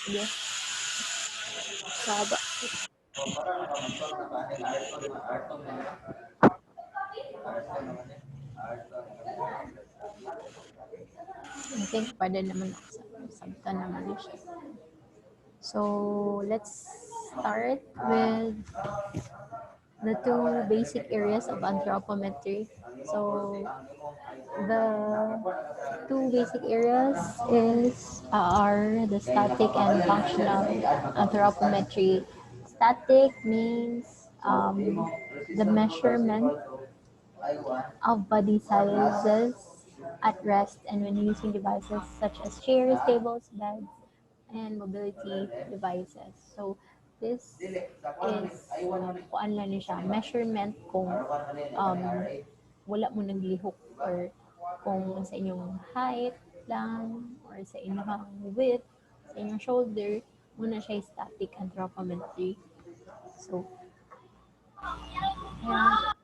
Sige. Saba. I think pwede naman sabta naman siya. So, let's start with the two basic areas of anthropometry. So, the two basic areas are the static and functional anthropometry. Static means the measurement of body sizes at rest and when using devices such as chairs, tables, beds, and mobility devices. So this is kuan lang ni siya, measurement kung um, wala mo naglihok or kung sa inyong height lang or sa inyong width, sa inyong shoulder, muna siya static anthropometry. So,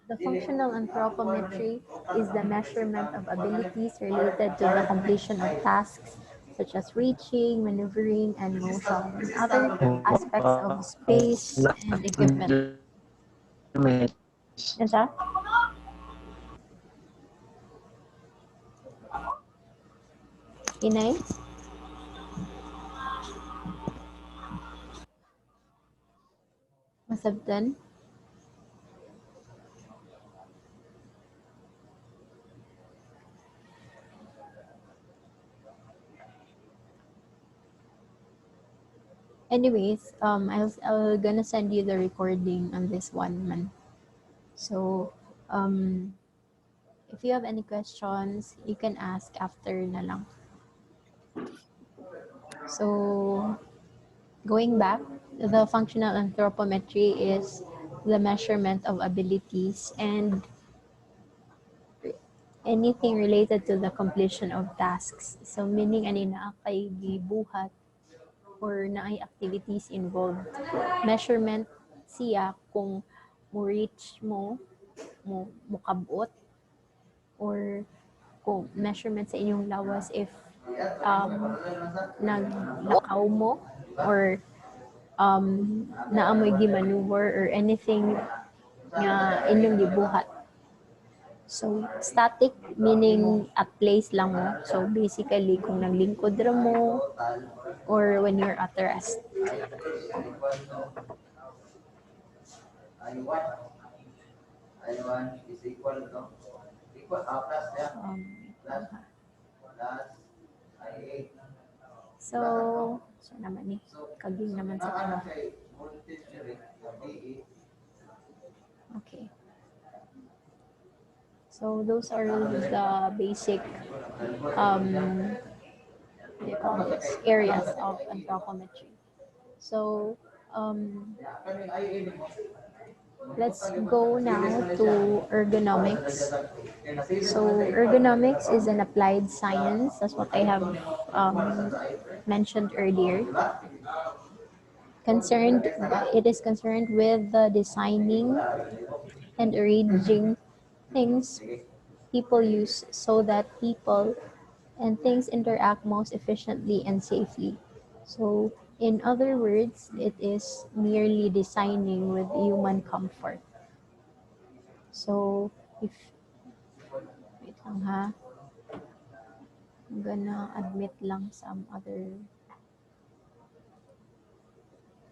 the functional anthropometry is the measurement of abilities related to the completion of tasks such as reaching, maneuvering, and motion, and other aspects of space and equipment. Isa? Inay? Masabtan? Anyways, I'll gonna send you the recording on this one, man. So, if you have any questions, you can ask after na lang. So, going back, the functional anthropometry is the measurement of abilities and anything related to the completion of tasks. So, meaning ani na kay gibuhat or naay activities involved. Measurement siya kung mo reach mo kabot or kung measurement sa inyong lawas if naglakaw mo or naamoy gimaneuver or anything nga inyong gibuhat. So, static meaning at place lang mo. So, basically, kung naglingkod ra mo or when you're at rest. So naman ni, kaging naman sa ano. Okay. So those are the basic areas of anthropometry. So let's go now to ergonomics. So ergonomics is an applied science, that's what I have mentioned earlier. It is concerned with the designing and arranging things people use so that people and things interact most efficiently and safely. So, in other words, it is merely designing with human comfort. So, if, wait lang ha, I'm gonna admit lang some other,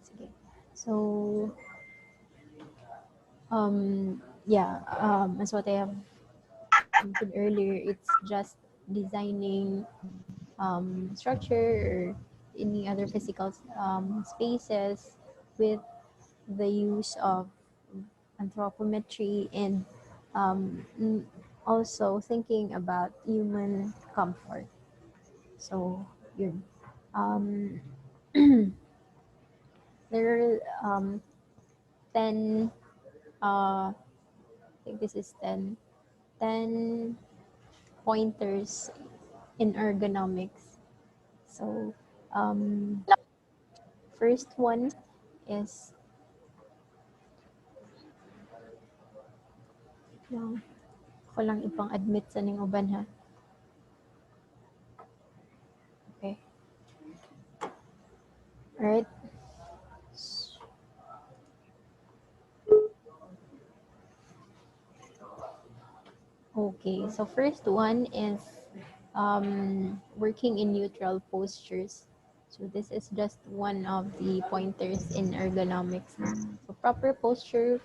sige. So, as what I have mentioned earlier, it's just designing structure or any other physical spaces with the use of anthropometry and also thinking about human comfort. So, yun. There are 10, I think this is 10 pointers in ergonomics. So, first one is ko lang ipang admit sa ning uban ha. right? Okay, so first one is working in neutral postures. So this is just one of the pointers in ergonomics. So proper posture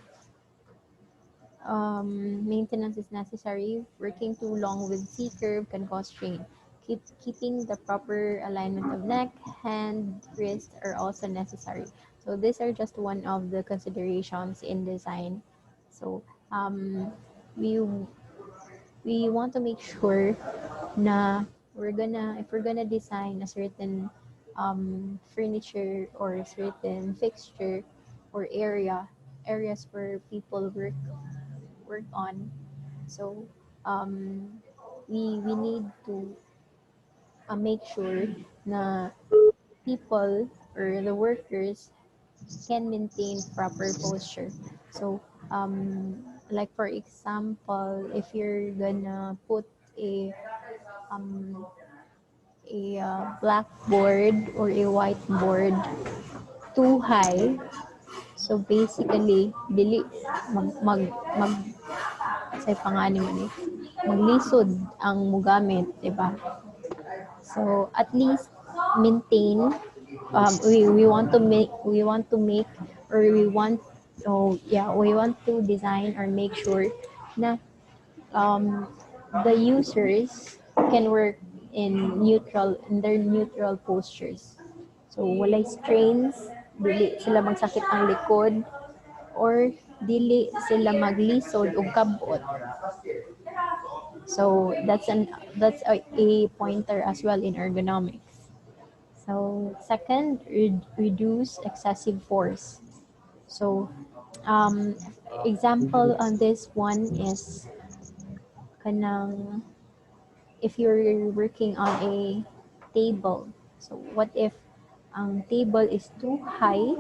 maintenance is necessary. Working too long with C curve can cause strain. Keeping the proper alignment of neck, hand, wrist are also necessary. So these are just one of the considerations in design. So um, we we want to make sure na if we're gonna design a certain furniture or a certain fixture or areas where people work on. So um, we need to make sure na people or the workers can maintain proper posture. So like for example, if you're gonna put a um, blackboard or a whiteboard too high, so basically dili mag mag mag say pangani man eh, maglisod ang mugamit, di ba? So at least maintain. We want to make or we want to design or make sure na um, the users can work in their neutral postures. So walay strains, dili sila magsakit ang likod or dili sila maglisod og kabot. So that's a pointer as well in ergonomics. So second, reduce excessive force. So example on this one is kanang if you're working on a table. So what if ang table is too high?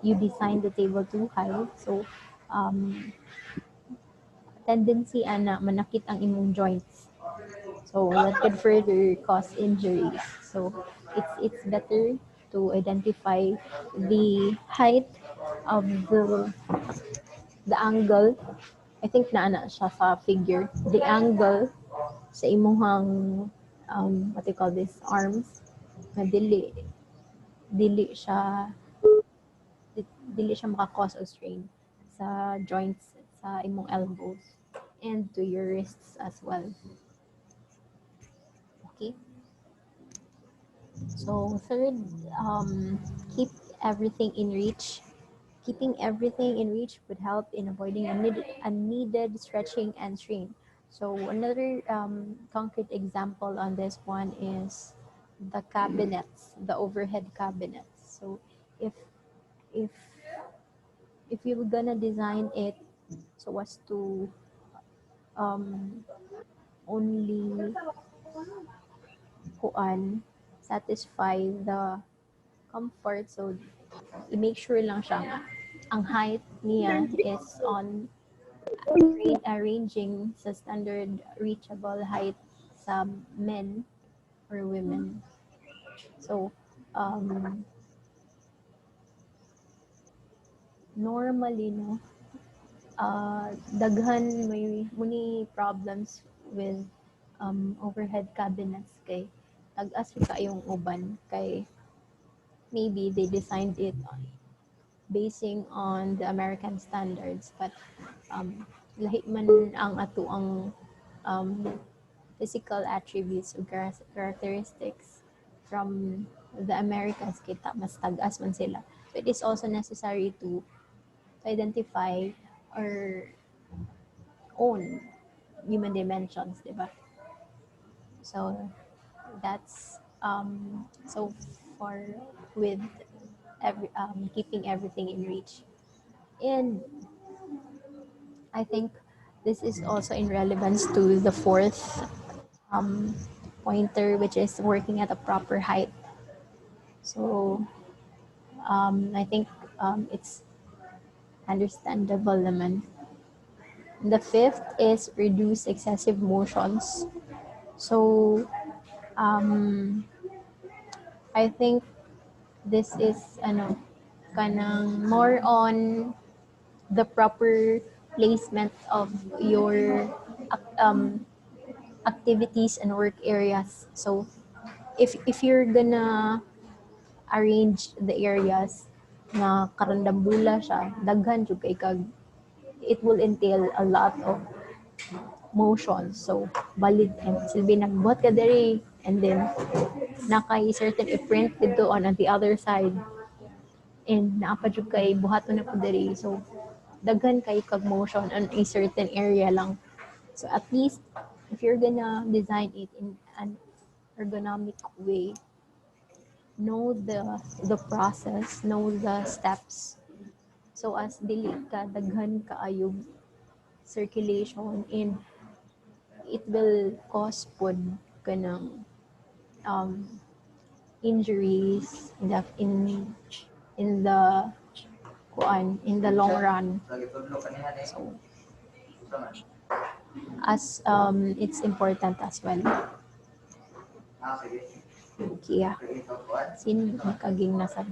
You design the table too high. So um, tendency ana manakit ang imong joints. So that could further cause injuries. So it's better to identify the height of the angle. I think naana siya sa figure. The angle sa imuhang what do you call this arms na dili siya dili siya maka-cause of strain sa joints sa imong elbows and to your wrists as well. Okay. So third, keep everything in reach. Keeping everything in reach would help in avoiding unneeded stretching and strain. So another concrete example on this one is the cabinets, the overhead cabinets. So if if if you're gonna design it so as to um, only satisfy the comfort, so i-make sure lang siya ang height niya is on arranging sa standard reachable height sa men or women. So, normally, no, daghan may muni problems with overhead cabinets kay tag-as kayong uban kay maybe they designed it basing on the American standards, but lahi man ang ato ang um, physical attributes or characteristics from the Americans, kita mas tagas man sila. So it is also necessary to identify or own human dimensions, di ba? So that's so for with keeping everything in reach. And I think this is also in relevance to the fourth um, pointer, which is working at a proper height. So I think it's understandable naman. The fifth is reduce excessive motions. So I think this is kanang more on the proper placement of your um, activities and work areas. So if you're gonna arrange the areas na karandambula siya, daghan jud kay kag it will entail a lot of motion. So valid and silbi nagbuhat ka diri and then nakay certain i-print dito on the other side and naapa jud kay buhaton na po diri. So daghan kay kag motion on a certain area lang. So at least if you're gonna design it in an ergonomic way, know the process, know the steps. So as dili ka daghan kaayog circulation and it will cause pod kanang um, injuries in the in the long run. So as it's important as well. Okay, yeah. Sin kaging nasa.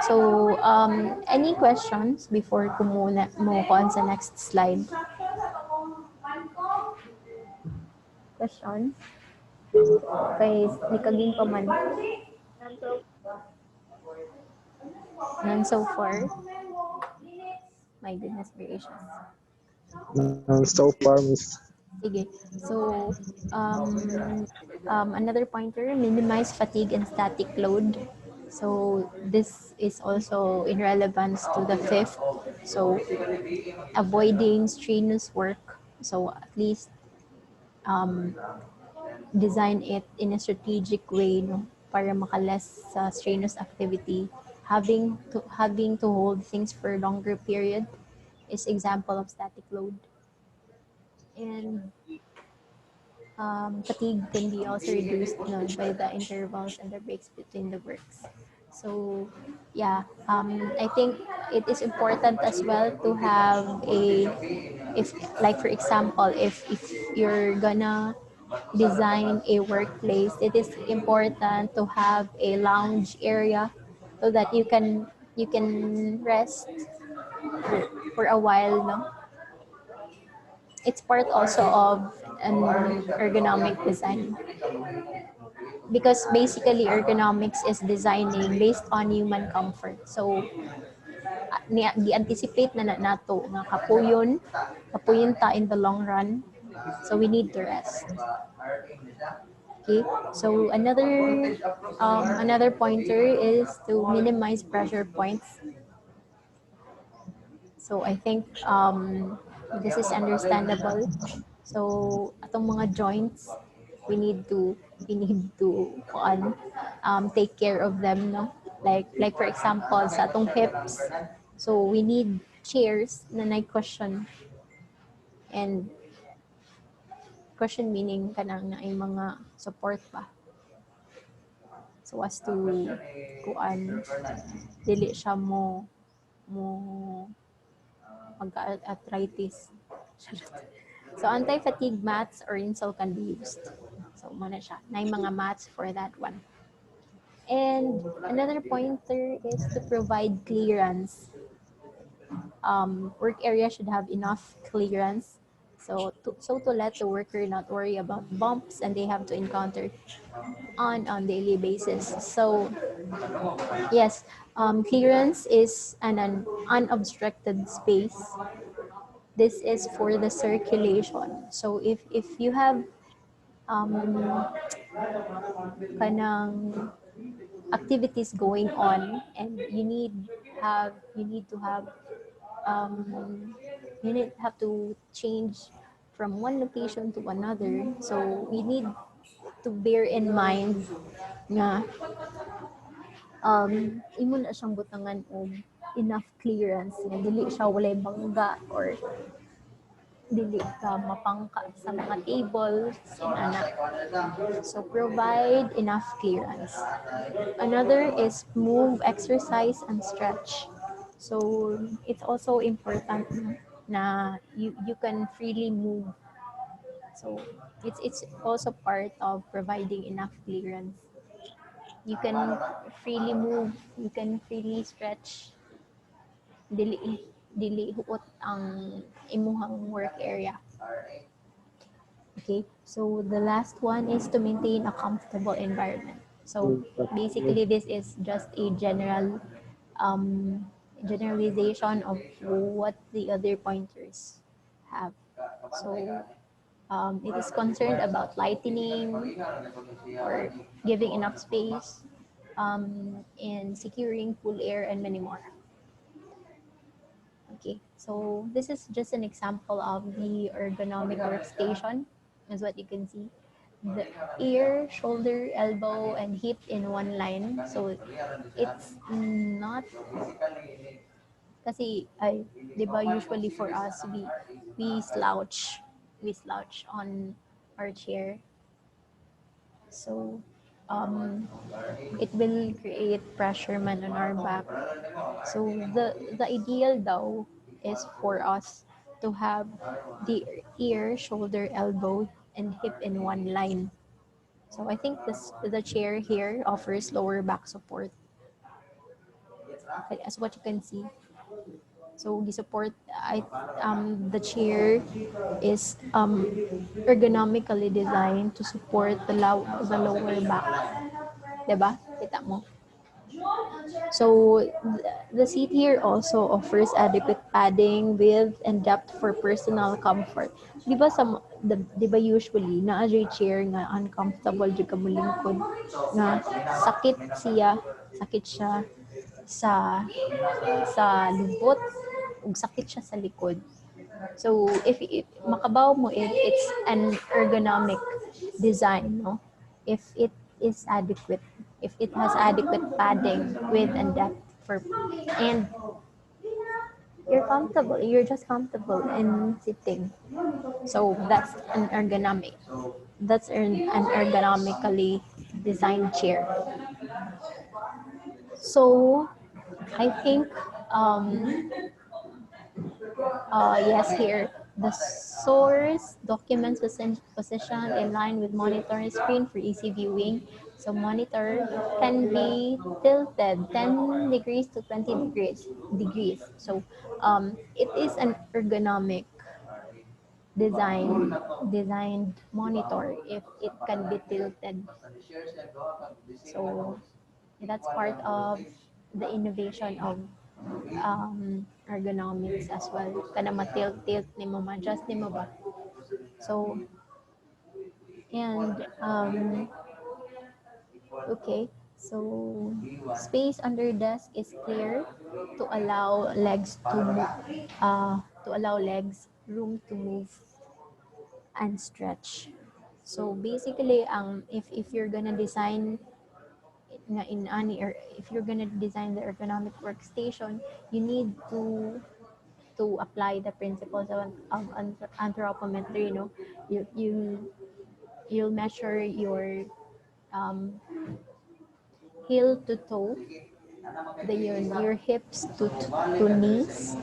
So any questions before ko muna mo ko on sa next slide? Questions? Kay ni kaging pa man. None so far. My goodness gracious. So far, Miss. Sige. So, another pointer, minimize fatigue and static load. So, this is also in relevance to the fifth. So, avoiding strenuous work. So, at least um, design it in a strategic way, no? Para makaless sa strenuous activity. Having to hold things for a longer period is example of static load. And fatigue can be also reduced by the intervals and the breaks between the works. So, yeah, I think it is important as well to have if like for example, if you're gonna design a workplace, it is important to have a lounge area so that you can rest for a while, no? It's part also of an ergonomic design because basically ergonomics is designing based on human comfort. So gi-anticipate na nato nga kapuyon ta in the long run. So we need to rest. Okay. So another pointer is to minimize pressure points. So I think this is understandable. So atong mga joints, we need to take care of them, no? Like for example sa atong hips. So we need chairs na may cushion and cushion meaning kanang na ay mga support pa. So as to dili siya mo magka-arthritis. So, anti-fatigue mats or insole can be used. So, muna siya. Na mga mats for that one. And another pointer is to provide clearance. Work area should have enough clearance. So to let the worker not worry about bumps and they have to encounter on daily basis. So yes, clearance is an unobstructed space. This is for the circulation. So if you have kanang activities going on and um, you need have to change from one location to another. So we need to bear in mind nga imo na siyang butangan og enough clearance nga dili siya walay bangga or dili ka mapangka sa mga tables ana. So provide enough clearance. Another is move, exercise, and stretch. So it's also important na you can freely move. So it's also part of providing enough clearance. You can freely move, you can freely stretch, dili dili huot ang imuhang work area. Okay, so the last one is to maintain a comfortable environment. So basically, this is just a um, generalization of what the other pointers have. So it is concerned about lightening or giving enough space, and securing cool air, and many more. Okay, so this is just an example of the ergonomic workstation, is what you can see. The ear, shoulder, elbow, and hip in one line. So it's not kasi ay, 'di ba usually for us we slouch on our chair. So it will create pressure man on our back. So the ideal though is for us to have the ear, shoulder, elbow, and hip in one line. So I think the chair here offers lower back support, as what you can see. So the support, the chair is ergonomically designed to support the lower back. 'Di ba? Kita mo. So the seat here also offers adequate padding, width, and depth for personal comfort. Di ba usually na chair nga uncomfortable jud ka molingkod nga sakit siya sa lubot ug sakit siya sa likod. So if makabaw mo if it's an ergonomic design, no? If it is adequate, if it has adequate padding, width, and depth for, and you're just comfortable in sitting. So that's an ergonomic. That's an ergonomically designed chair. So I think um, yes, here. The source documents position in line with monitor screen for easy viewing. So monitor can be tilted 10 degrees to 20 degrees. So it is an ergonomic design designed monitor if it can be tilted. So that's part of the innovation of ergonomics as well. Kana ma-tilt ni mo, ma-adjust ni mo ba? So, and okay, so space under desk is clear to allow legs to move, to allow legs room to move and stretch. So basically, if you're gonna design nga in ani or if you're gonna design the ergonomic workstation, you need to apply the principles of anthropometry. You know, you'll measure your um, heel to toe, your hips to knees.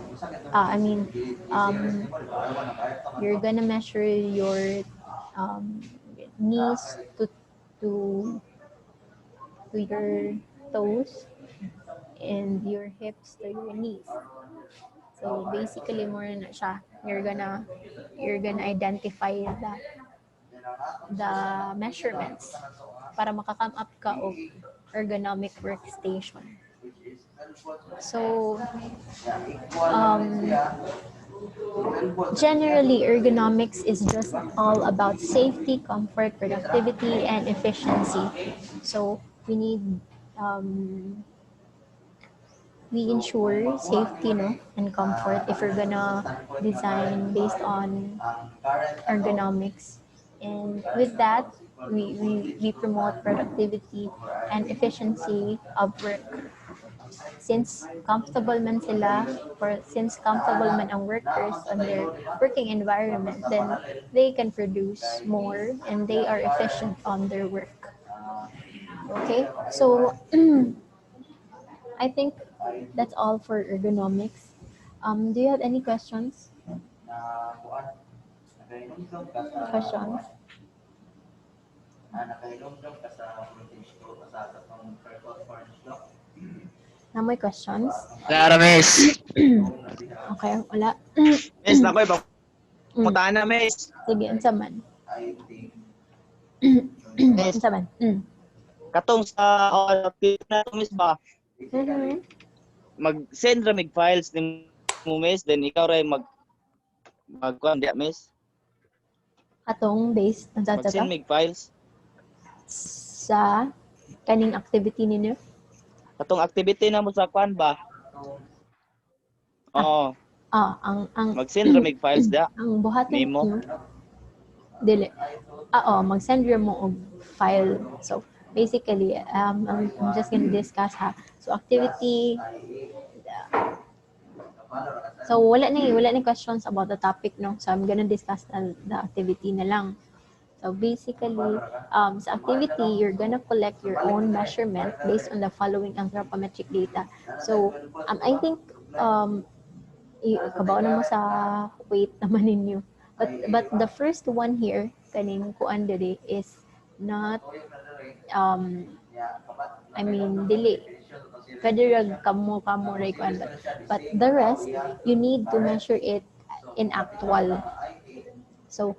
I mean, you're gonna measure your um, knees to to your toes and your hips to your knees. So basically, more na siya. You're gonna identify the measurements para makakam up ka og ergonomic workstation. So um, generally, ergonomics is just all about safety, comfort, productivity, and efficiency. So we need we ensure safety, no, and comfort if we're gonna design based on ergonomics. And with that, we promote productivity and efficiency of work. Since comfortable man ang workers on their working environment, then they can produce more and they are efficient on their work. Okay, so I think that's all for ergonomics. Do you have any questions? Questions? Na may questions? Wala miss. Okay, wala. Miss, nakoy, Mm. pangutaan na, miss. Sige, unsa man? Miss, Unsa man? katong sa na to, miss ba? Mhm. Mag-send ra mig files ni mo, miss, then ikaw ray magkuan diya, miss. Atong based unsa to? Mag-send mig files. Sa kaning activity ninyo? Katong activity na mo sa kuan ba? Ah, Oo, ang mag-send ra mig files diya ang buhaton nimo. ninyo dili. Mag-send ra mo og file. So basically, I'm just gonna discuss ha. So activity. So wala ni questions about the topic, no. So I'm gonna discuss the activity na lang. So basically, sa activity, you're gonna collect your own measurement based on the following anthropometric data. So I think kabaw na mo sa weight naman ninyo. But the first one here, kaning kuan diri is not I mean dili pwede rag kamo ray kuan but the rest you need to measure it in actual. So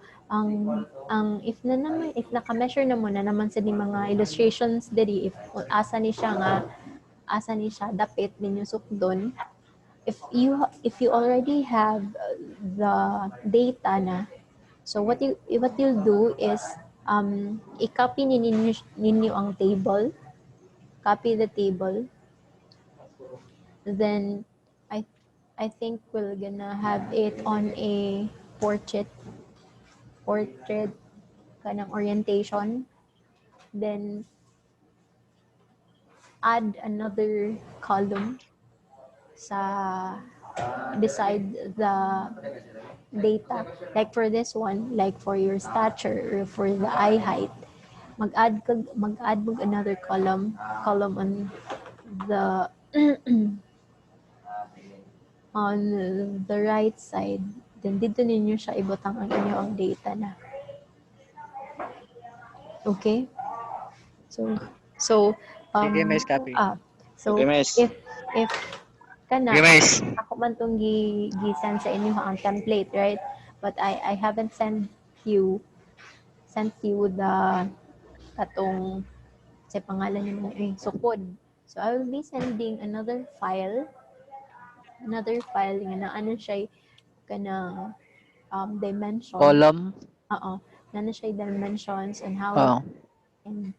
if naka-measure na mo na naman sa ni mga illustrations diri if asa ni siya dapit ninyo sukdon if you already have the data na. So what you'll do is i-copy ninyo ang table, copy the table, then I I think we're gonna have it on a portrait kanang orientation, then add another column sa beside the data. Like for this one, like for your stature or for the eye height, mag-add mo another column on the on the right side. Then dito ninyo siya ibutang ang inyong data na. Okay? So Sige, miss, copy. Okay, so miss. if kana Okay, miss. ako man tong gi-send sa inyo ang template, right? But I haven't sent you the katong sa pangalan niyo sukod. So I will be sending another file nga na ano siya kana dimension. Column. Oo. Na siya dimensions and how Oh. and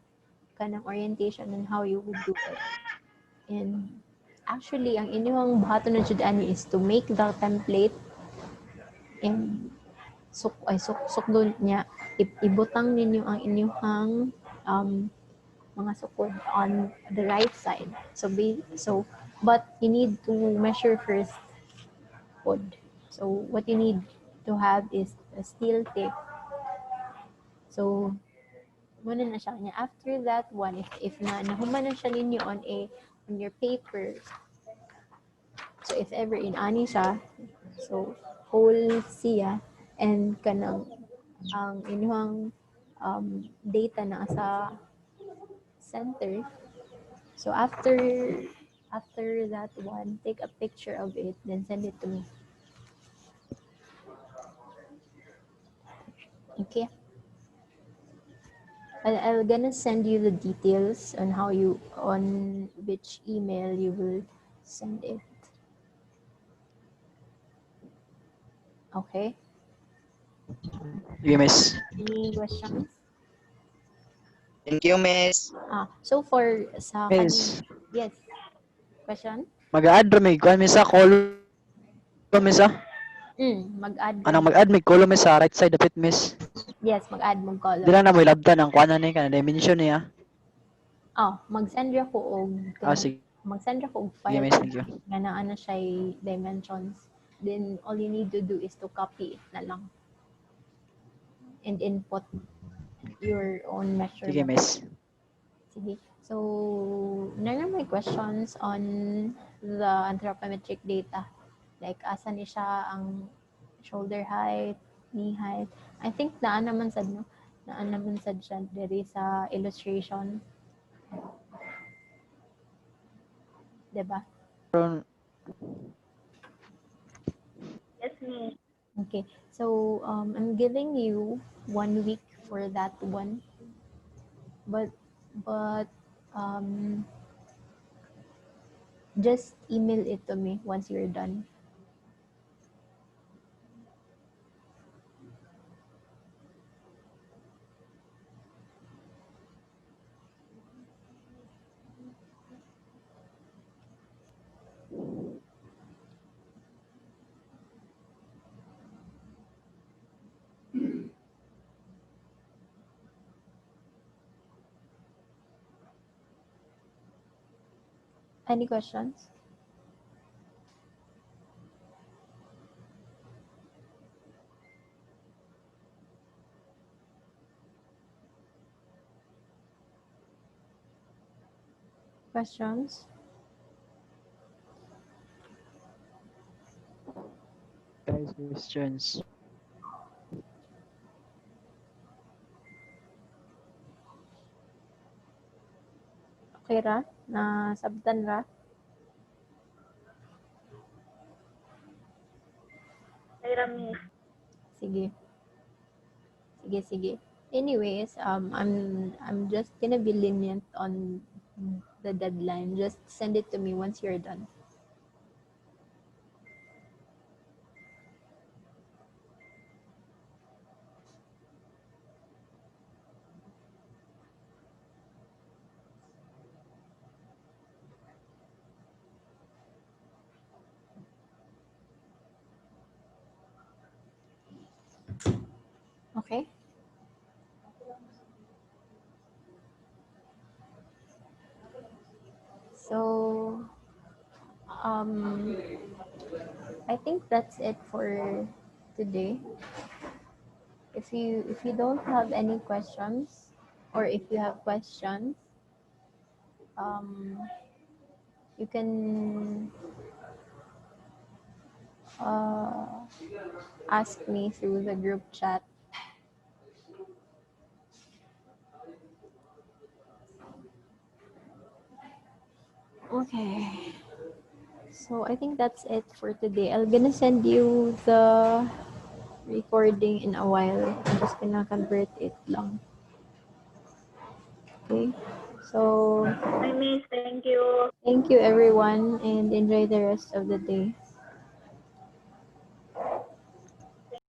kanang orientation and how you would do it. And actually, ang inyong buhaton na jud ani is to make the template and sukdon niya ibutang ninyo ang inyong mga sukod on the right side. But you need to measure first pod. So what you need to have is a steel tip. So muna na siya niya. After that one, if nahuman na siya ninyo on your paper, so if ever in ani siya, so whole siya and kanang ang inyong data na sa center. So after that one, take a picture of it, then send it to me. Okay. I'm gonna send you the details on which email you will send it. Okay. Sige, miss. Any questions? Thank you, miss. So for sa kanin, Miss, yes. Question? mag-add ra may kuan miss sa column miss ah. Mag-add Anong og mag-add may column miss sa right side dapit miss. yes, mag-add mong Di column. lang na mo ilabtan ang kuan ni kana dimension niya. Mag-send ra ko og kanang Sige, mag-send ra ko og sige file miss, thank you. nga naa na siya dimensions. Then all you need to do is to copy it na lang and input your own Sige measurement. miss. Sige. So, may questions on the anthropometric data. Like, asa ni siya ang shoulder height, knee height. I think naman sad, no? naa naman sad siya diri sa illustration, 'di ba? Ron, Yes, Miss. Okay. So I'm giving you 1 week for that one, but but um, just email it to me once you're done. Any questions? Questions? guys, questions. Okay ra? Nasabtan ra? Mayra, Miss. Sige. Sige, sige. Anyways, I'm just gonna be lenient on the deadline. Just send it to me once you're done. Okay? So, um, I think that's it for today. If you don't have any questions, or if you have questions, um, you can uh, ask me through the group chat. Okay. So I think that's it for today. I'm gonna send you the recording in a while. I'm just gonna convert it lang. Okay. So Hi, Miss. Thank you. thank you everyone and enjoy the rest of the day.